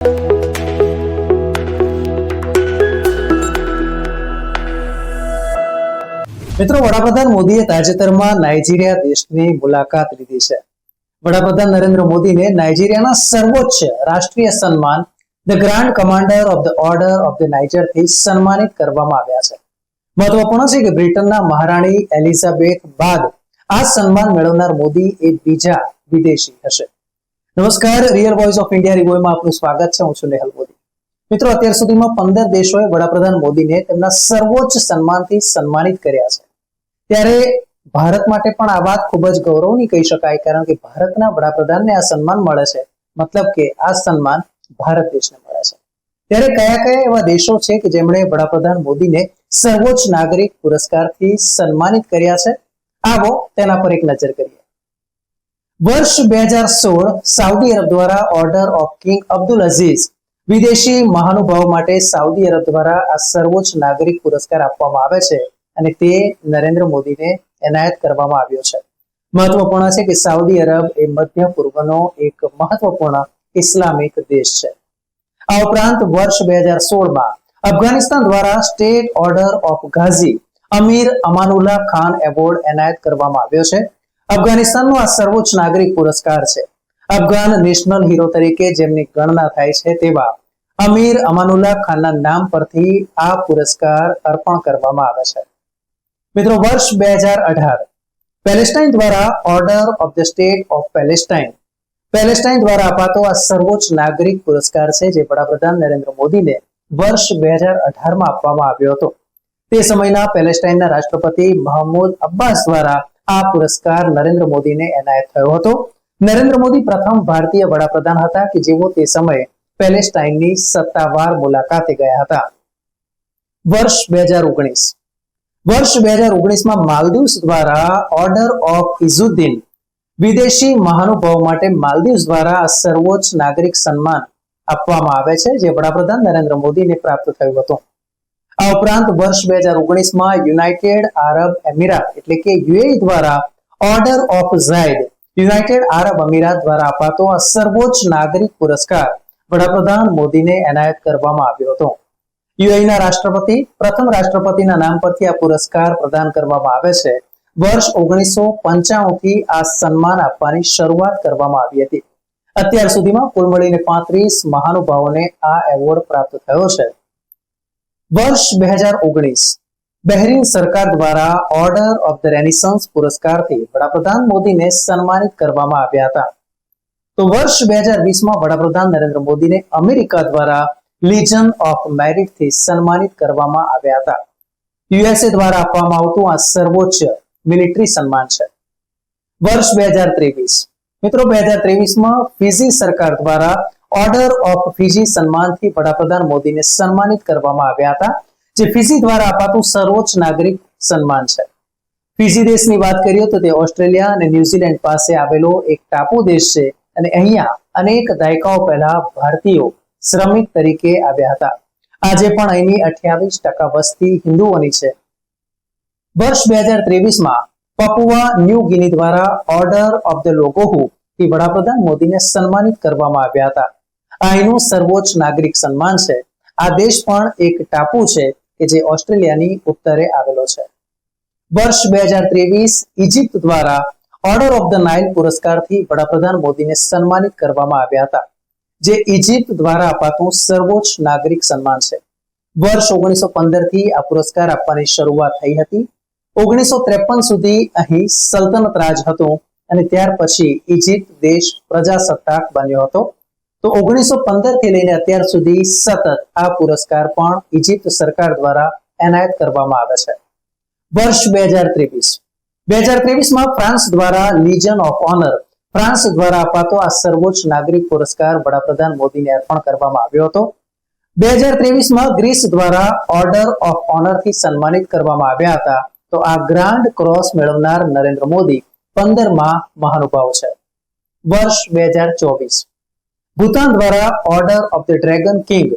મિત્રો, વડાપ્રધાન મોદીએ તાજેતરમાં નાઇજીરિયા દેશની મુલાકાત લીધી છે. વડાપ્રધાન નરેન્દ્ર મોદીને નાઇજીરિયાના સર્વોચ્ચ રાષ્ટ્રીય સન્માન the grand commander of the order of the નાઇજરથી સન્માનિત કરવામાં આવ્યા છે. મહત્વપૂર્ણ છે કે બ્રિટનના મહારાણી એલિઝાબેથ બાદ આ સન્માન મેળવનાર મોદી એ બીજા વિદેશી હશે. નમસ્કાર, રિયલ વોઇસ ઓફ ઇન્ડિયા રિવોયમાં આપનું સ્વાગત છે. હું છું નેહલ મોદી. મિત્રો, અત્યાર સુધીમાં 15 દેશોએ વડાપ્રધાન મોદીને તેમના સર્વોચ્ચ સન્માનથી સન્માનિત કર્યા છે. ત્યારે ભારત માટે પણ આ વાત ખૂબ જ ગૌરવની કહી શકાય, કારણ કે ભારતના વડાપ્રધાનને આ સન્માન મળે છે, મતલબ કે આ સન્માન ભારત દેશને મળે છે. ત્યારે કયા કયા એવા દેશો છે કે જેમણે વડાપ્રધાન મોદીને સર્વોચ્ચ નાગરિક પુરસ્કારથી સન્માનિત કર્યા છે? આવો તેના પર એક નજર કરીએ. વર્ષ 2016 સાઉદી અરબ દ્વારા order of king Abdul Aziz વિદેશી મહાનુભાવ માટે સાઉદી અરબ દ્વારા આ સર્વોચ્ચ નાગરિક પુરસ્કાર આપવામાં આવે છે અને તે નરેન્દ્ર મોદીને એનાયત કરવામાં આવ્યો છે. મહત્વપૂર્ણ છે કે સાઉદી અરબ એ મધ્ય પૂર્વનો એક મહત્વપૂર્ણ ઇસ્લામિક દેશ છે. આ ઉપરાંત વર્ષ 2016માં અફઘાનિસ્તાન દ્વારા state order of Ghazi Amir Amanullah Khan award એનાયત કરવામાં આવ્યો છે. અફઘાનિસ્તાનનો આ સર્વોચ્ચ નાગરિક પુરસ્કાર છે. અફઘાન નેશનલ હીરો તરીકે જેમની ગણના થાય છે તેવા અમીર અમાનુલ્લાહ ખાનના નામ પરથી આ પુરસ્કાર અર્પણ કરવામાં આવે છે. મિત્રો, વર્ષ 2018 પેલેસ્ટાઇન દ્વારા order of the state of Palestine દ્વારા અપાતો આ સર્વોચ્ચ નાગરિક પુરસ્કાર છે, જે વડાપ્રધાન નરેન્દ્ર મોદીને વર્ષ 2018માં આપવામાં આવ્યો હતો. તે સમયના પેલેસ્ટાઇનના રાષ્ટ્રપતિ મહમૂદ અબ્બાસ દ્વારા આ પુરસ્કાર નરેન્દ્ર મોદીને એનાયત થયો હતો. નરેન્દ્ર મોદી પ્રથમ ભારતીય વડાપ્રધાન હતા કે જેઓ તે સમયે પેલેસ્ટાઇનની સત્તાવાર મુલાકાતે ગયા હતા. વર્ષ 2019માં માલદીવ્સ દ્વારા ઓર્ડર ઓફ ઇઝુદ્દીન વિદેશી મહાનુભાવ માટે માલદીવ્સ દ્વારા સર્વોચ્ચ નાગરિક સન્માન આપવામાં આવે છે, જે વડાપ્રધાન નરેન્દ્ર મોદીને પ્રાપ્ત થયું હતું. આ ઉપરાંત વર્ષ 2019માં યુનાઇટેડ આરબ એમિરાત એટલે કે યુએઈ દ્વારા ઓર્ડર ઓફ ઝાયદ યુનાઇટેડ આરબ અમીરાત દ્વારા અપાતો આ સર્વોચ્ચ નાગરિક પુરસ્કાર વડાપ્રધાન મોદીને એનાયત કરવામાં આવ્યો હતો. યુએઈના રાષ્ટ્રપતિ પ્રથમ રાષ્ટ્રપતિના નામ પરથી આ પુરસ્કાર પ્રદાન કરવામાં આવે છે. વર્ષ 1995થી આ સન્માન આપવાની શરૂઆત કરવામાં આવી હતી. અત્યાર સુધીમાં કુલ મળીને 35 મહાનુભાવોને આ એવોર્ડ પ્રાપ્ત થયો છે. વર્ષ 2019 બહેરીન સરકાર દ્વારા ઓર્ડર ઓફ ધ રેનિસન્સ પુરસ્કારથી વડાપ્રધાન મોદીને સન્માનિત કરવામાં આવ્યા હતા. તો વર્ષ 2020માં વડાપ્રધાન નરેન્દ્ર મોદીને અમેરિકા દ્વારા લીજન ઓફ મેરિટથી સન્માનિત કરવામાં આવ્યા હતા. યુએસએ દ્વારા આપવામાં આવતું આ સર્વોચ્ચ મિલિટરી સન્માન છે. વર્ષ 2023 મિત્રો, 2023માં ફિજી સરકાર દ્વારા ઓર્ડર ઓફ ફિજી સન્માનથી વડાપ્રધાન મોદીને સન્માનિત કરવામાં આવ્યા હતા, જે ફિજી દ્વારા અપાતું સર્વોચ્ચ નાગરિક સન્માન છે. ફિજી દેશની વાત કરીએ તો તે ઓસ્ટ્રેલિયા અને ન્યુઝીલેન્ડ પાસે આવેલો એક ટાપુ દેશ છે અને અહીંયા અનેક દાયકાઓ પહેલા ભારતીયો શ્રમિક તરીકે આવ્યા હતા. આજે પણ અહીંની 28% વસ્તી હિન્દુઓની છે. વર્ષ 2023માં પપુઆ ન્યૂ ગિની દ્વારા ઓર્ડર ઓફ ધ લોગોહુ થી વડાપ્રધાન મોદીને સન્માનિત કરવામાં આવ્યા હતા. આ અહીંનું સર્વોચ્ચ નાગરિક સન્માન છે. આ દેશ પણ એક ટાપુ છે કે જે ઓસ્ટ્રેલિયાની ઉત્તરે આવેલો છે. વર્ષ 2023 ઇજિપ્ત દ્વારા ઓર્ડર ઓફ ધ નાઇલ પુરસ્કારથી વડાપ્રધાન મોદીને સન્માનિત કરવામાં આવ્યા હતા, જે ઇજિપ્ત દ્વારા અપાતું સર્વોચ્ચ નાગરિક સન્માન છે. વર્ષ 1915થી આ પુરસ્કાર આપવાની શરૂઆત થઈ હતી. 1953 સુધી અહીં સલ્તનત રાજ હતું અને ત્યાર પછી ઇજિપ્ત દેશ પ્રજાસત્તાક બન્યો હતો. તો 1915થી લઈને અત્યાર સુધી સતત આ પુરસ્કાર પણ ઇજિપ્ત સરકાર દ્વારા એનાયત કરવામાં આવે છે. વર્ષ 2023માં ફ્રાન્સ દ્વારા લીજન ઓફ ઓનર ફ્રાન્સ દ્વારા અપાતો આ સર્વોચ્ચ નાગરિક પુરસ્કાર વડાપ્રધાન મોદીને અર્પણ કરવામાં આવ્યો હતો. 2023માં ગ્રીસ દ્વારા ઓર્ડર ઓફ ઓનરથી સન્માનિત કરવામાં આવ્યા હતા. તો આ ગ્રાન્ડ ક્રોસ મેળવનાર નરેન્દ્ર મોદી 15મા મહાનુભાવ છે. વર્ષ 2024 ભૂતાન દ્વારા order of the dragon king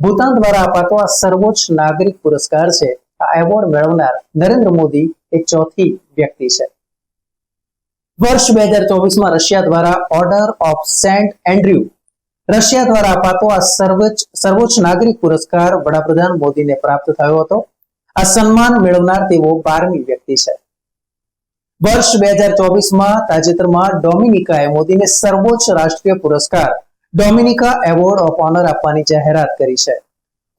Bhutan દ્વારા અપાતો આ સર્વોચ્ચ નાગરિક પુરસ્કાર છે. આ એવોર્ડ મેળવનાર નરેન્દ્ર મોદી એક ચોથી વ્યક્તિ છે. વર્ષ 2024માં રશિયા દ્વારા ઓર્ડર ઓફ સેન્ટ એન્ડ્રયુ રશિયા દ્વારા અપાતો આ સર્વોચ્ચ નાગરિક પુરસ્કાર વડાપ્રધાન મોદીને પ્રાપ્ત થયો હતો. આ સન્માન મેળવનાર તેઓ 12મી વ્યક્તિ છે. વર્ષ 2024માં તાજેતરમાં ડોમિનિકાએ મોદીને સર્વોચ્ચ રાષ્ટ્રીય પુરસ્કાર ડોમિનિકા એવોર્ડ ઓફ ઓનર આપવાની જાહેરાત કરી છે.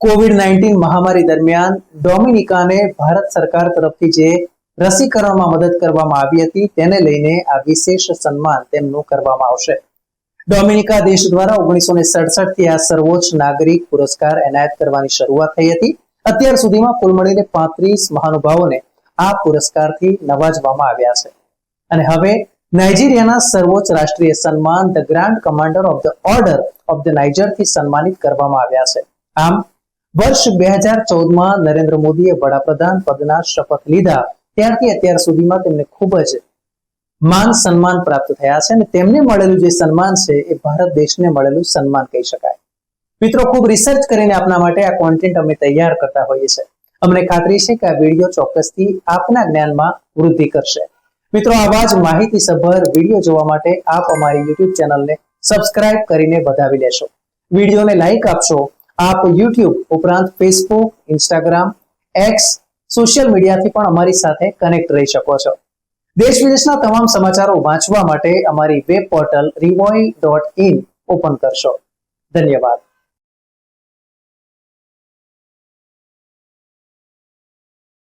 કોવિડ-19 મહામારી દરમિયાન ડોમિનિકાને ભારત સરકાર તરફથી જે રસીકરણમાં મદદ કરવામાં આવી હતી તેને લઈને આ વિશેષ સન્માન તેમનું કરવામાં આવશે. ડોમિનિકા દેશ દ્વારા 1967 થી આ સર્વોચ્ચ નાગરિક પુરસ્કાર એનાયત કરવાની શરૂઆત થઈ હતી. અત્યાર સુધીમાં કુલ મળીને 35 મહાનુભાવોને આ પુરસ્કારથી નવાજવામાં આવ્યા છે. અને હવે નાઇજીરિયાના સર્વોચ્ચ રાષ્ટ્રીય સન્માન the grand commander of the order of the નાઇજરથી સન્માનિત કરવામાં આવ્યા છે. આમ વર્ષ 2014માં નરેન્દ્ર મોદીએ વડાપ્રધાન પદના શપથ લીધા ત્યારથી અત્યાર સુધીમાં તેમને ખૂબ જ માન સન્માન પ્રાપ્ત થયા છે અને તેમને મળેલું જે સન્માન છે એ ભારત દેશને મળેલું સન્માન કહી શકાય. મિત્રો, ખૂબ રિસર્ચ કરીને આપના માટે આ કોન્ટેન્ટ અમે તૈયાર કરતા હોઈએ છીએ. અમને ખાતરી છે કે આ વિડીયો ચોક્કસથી આપના જ્ઞાનમાં વૃદ્ધિ કરશે. મિત્રો, આવા જ માહિતીસભર વિડીયો જોવા માટે આપ અમારી YouTube ચેનલને સબસ્ક્રાઇબ કરીને વધાવી લેશો. વિડીયોને લાઈક આપશો. આપ YouTube ઉપરાંત Facebook, Instagram, X સોશિયલ મીડિયાથી પણ અમારી સાથે કનેક્ટ રહી શકો છો. દેશ વિદેશના તમામ સમાચારો વાંચવા માટે અમારી વેબ પોર્ટલ revoy.in ઓપન કરશો. ધન્યવાદ.